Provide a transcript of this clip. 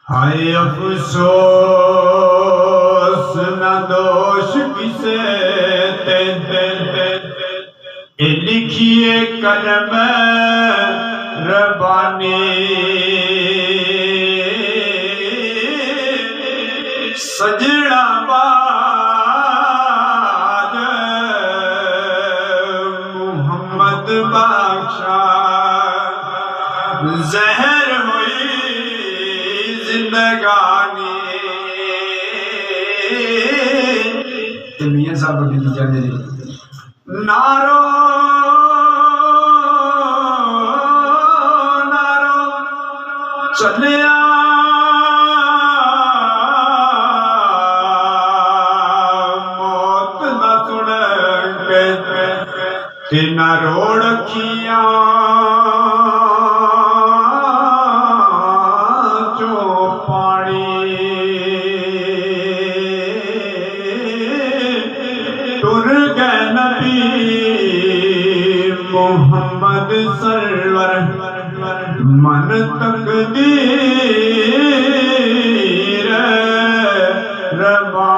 हाय अफसोस न दोष किसे ते लिखिए कलम रबानी सजड़ा बाद मोहम्मद बादशाह जहर हुई जिंदगानी। मियां साहब की जाने नारो नारो चलिया मौत न सुन के न रोड़ किया जो पानी टुर गए नबी मोहम्मद सरवर मन तकदीर रबा